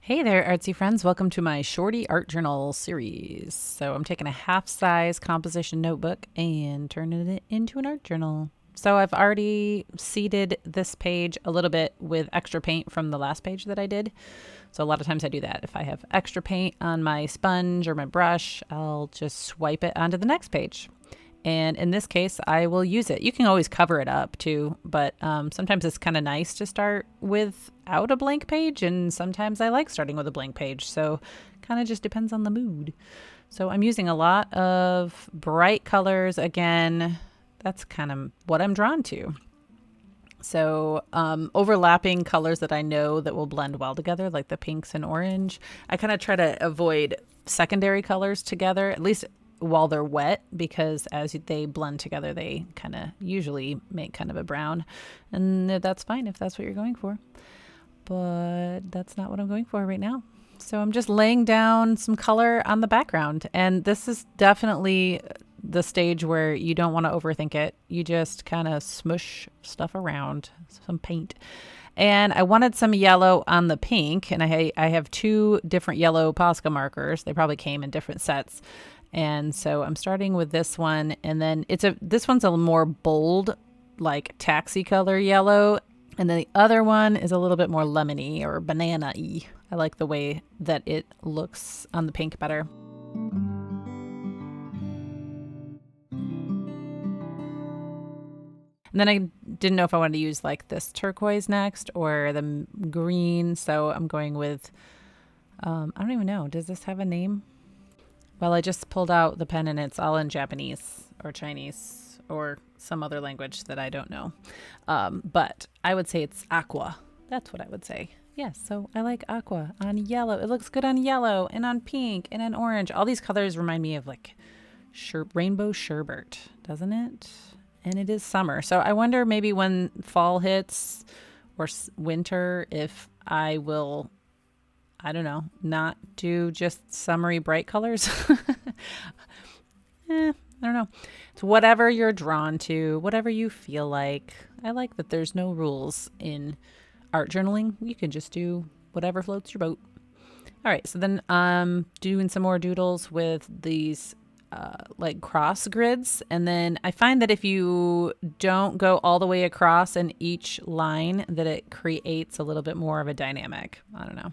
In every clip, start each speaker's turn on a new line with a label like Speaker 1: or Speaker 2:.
Speaker 1: Hey there, artsy friends. Welcome to my Shorty Art Journal series. So I'm taking a half-size composition notebook and turning it into an art journal. So I've already seeded this page a little bit with extra paint from the last page that I did. So a lot of times I do that. If I have extra paint on my sponge or my brush, I'll just swipe it onto the next page. And in this case, I will use it. You can always cover it up too, but sometimes it's kind of nice to start without a blank page, and sometimes I like starting with a blank page. So kind of just depends on the mood. So I'm using a lot of bright colors. Again, that's kind of what I'm drawn to. So overlapping colors that I know that will blend well together, like the pinks and orange. I kind of try to avoid secondary colors together, at least while they're wet, because as they blend together, they kind of usually make kind of a brown. And that's fine if that's what you're going for. But that's not what I'm going for right now. So I'm just laying down some color on the background. And this is definitely the stage where you don't want to overthink it. You just kind of smush stuff around, some paint. And I wanted some yellow on the pink. And I have two different yellow Posca markers. They probably came in different sets. And so I'm starting with this one, and then this one's a more bold, like taxi color yellow. And then the other one is a little bit more lemony or banana-y. I like the way that it looks on the pink better. And then I didn't know if I wanted to use like this turquoise next or the green. So I'm going with, I don't even know. Does this have a name? Well, I just pulled out the pen and it's all in Japanese or Chinese or some other language that I don't know. But I would say it's aqua. That's what I would say. Yes, so I like aqua on yellow. It looks good on yellow and on pink and on orange. All these colors remind me of like rainbow sherbet, doesn't it? And it is summer. So I wonder maybe when fall hits or winter if I will, I don't know, not do just summery bright colors. I don't know. It's whatever you're drawn to, whatever you feel like. I like that there's no rules in art journaling. You can just do whatever floats your boat. All right, so then I'm doing some more doodles with these like cross grids. And then I find that if you don't go all the way across in each line, that it creates a little bit more of a dynamic. I don't know.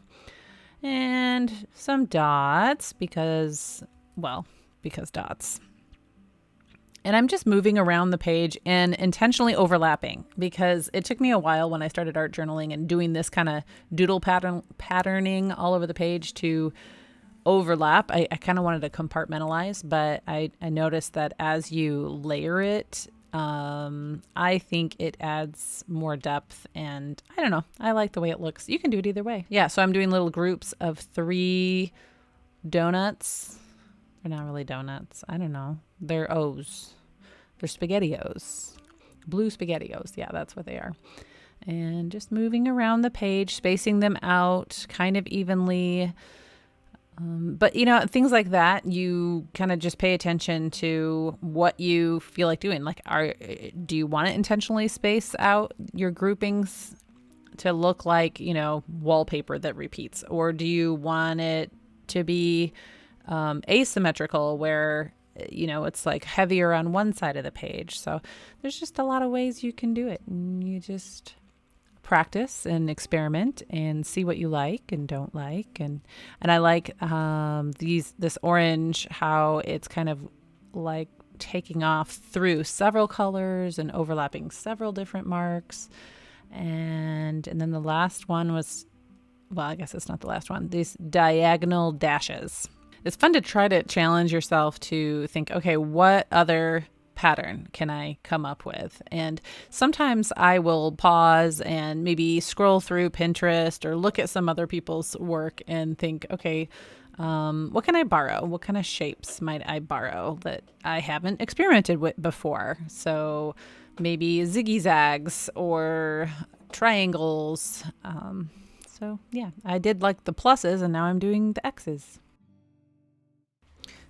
Speaker 1: And some dots because dots. And I'm just moving around the page and intentionally overlapping, because it took me a while when I started art journaling and doing this kind of doodle patterning all over the page to overlap. I kind of wanted to compartmentalize, but I noticed that as you layer it, I think it adds more depth, and I don't know. I like the way it looks. You can do it either way. Yeah, so I'm doing little groups of 3 donuts. They're not really donuts. I don't know. They're O's. They're SpaghettiOs. Blue SpaghettiOs. Yeah, that's what they are. And just moving around the page, spacing them out kind of evenly. But, things like that, you kind of just pay attention to what you feel like doing. Like, do you want to intentionally space out your groupings to look like, wallpaper that repeats? Or do you want it to be asymmetrical where, it's like heavier on one side of the page? So there's just a lot of ways you can do it. And you just practice and experiment and see what you like and don't like. And I like this orange, how it's kind of like taking off through several colors and overlapping several different marks. And then the last one was, well, I guess it's not the last one, these diagonal dashes. It's fun to try to challenge yourself to think, okay, what other pattern can I come up with? And sometimes I will pause and maybe scroll through Pinterest or look at some other people's work and think, okay, what can I borrow? What kind of shapes might I borrow that I haven't experimented with before? So maybe zigzags or triangles. So yeah, I did like the pluses and now I'm doing the X's.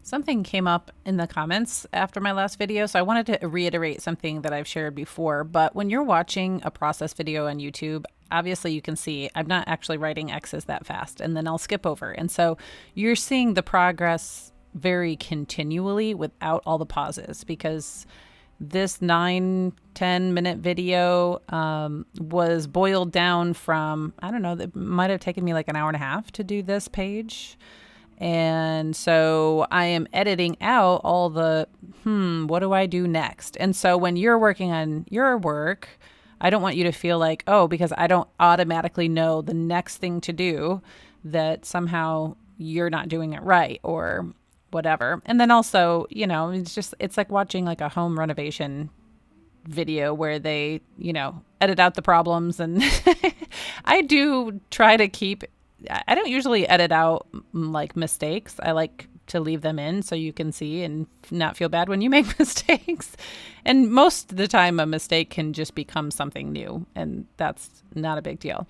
Speaker 1: Something came up in the comments after my last video, so I wanted to reiterate something that I've shared before. But when you're watching a process video on YouTube, obviously you can see I'm not actually writing X's that fast, and then I'll skip over. And so you're seeing the progress very continually without all the pauses, because this 9-10 minute video was boiled down from, I don't know, that might have taken me like an hour and a half to do this page. And so I am editing out all the, what do I do next? And so when you're working on your work, I don't want you to feel like, oh, because I don't automatically know the next thing to do, that somehow you're not doing it right or whatever. And then also, it's like watching like a home renovation video where they, edit out the problems. And I do try to I don't usually edit out like mistakes. I like to leave them in so you can see and not feel bad when you make mistakes. And most of the time a mistake can just become something new, and that's not a big deal.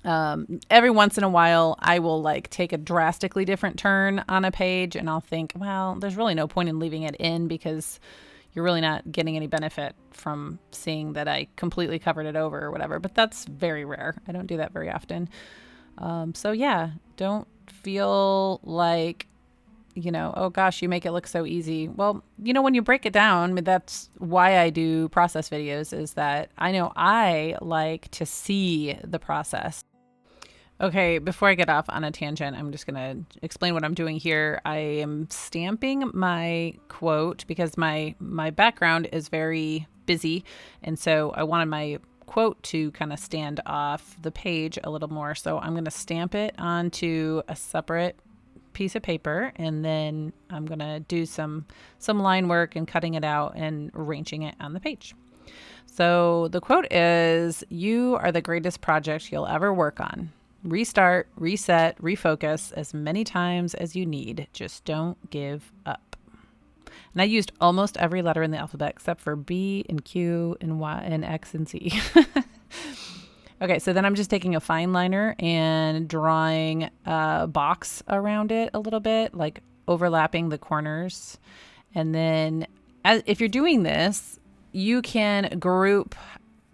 Speaker 1: Every once in a while I will like take a drastically different turn on a page, and I'll think, well, there's really no point in leaving it in because you're really not getting any benefit from seeing that I completely covered it over or whatever. But that's very rare. I don't do that very often. So yeah, don't feel like, oh gosh, you make it look so easy. Well, when you break it down, that's why I do process videos, is that I know I like to see the process. Okay, before I get off on a tangent, I'm just going to explain what I'm doing here. I am stamping my quote because my background is very busy, and so I wanted my quote to kind of stand off the page a little more. So I'm going to stamp it onto a separate piece of paper, and then I'm going to do some line work and cutting it out and arranging it on the page. So the quote is, "You are the greatest project you'll ever work on. Restart, reset, refocus as many times as you need. Just don't give up." And I used almost every letter in the alphabet except for B and Q and Y and X and Z. Okay, so then I'm just taking a fine liner and drawing a box around it a little bit, like overlapping the corners. And then if you're doing this, you can group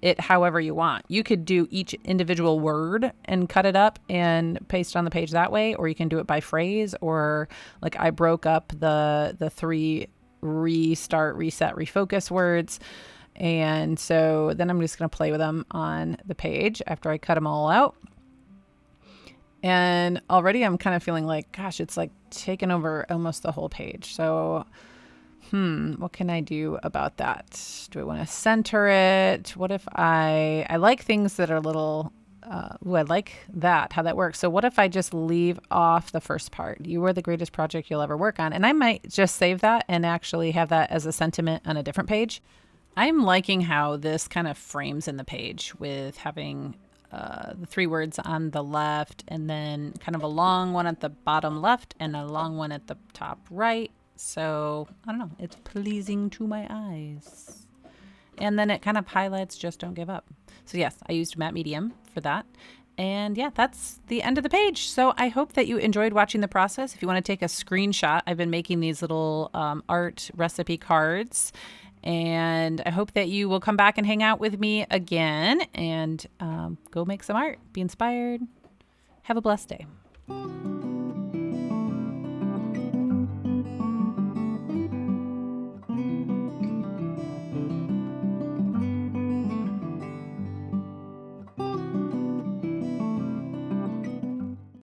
Speaker 1: it however you want. You could do each individual word and cut it up and paste it on the page that way, or you can do it by phrase, or like I broke up the 3 restart, reset, refocus words. And so then I'm just going to play with them on the page after I cut them all out. And already I'm kind of feeling like, gosh, it's like taken over almost the whole page. So what can I do about that? Do I want to center it? What if I like things that are a little, I like that, how that works. So what if I just leave off the first part? You were the greatest project you'll ever work on. And I might just save that and actually have that as a sentiment on a different page. I'm liking how this kind of frames in the page with having the 3 words on the left, and then kind of a long one at the bottom left and a long one at the top right. So I don't know, it's pleasing to my eyes. And then it kind of highlights just don't give up. So yes, I used matte medium for that. And yeah, that's the end of the page. So I hope that you enjoyed watching the process. If you want to take a screenshot, I've been making these little art recipe cards. And I hope that you will come back and hang out with me again and go make some art. Be inspired. Have a blessed day.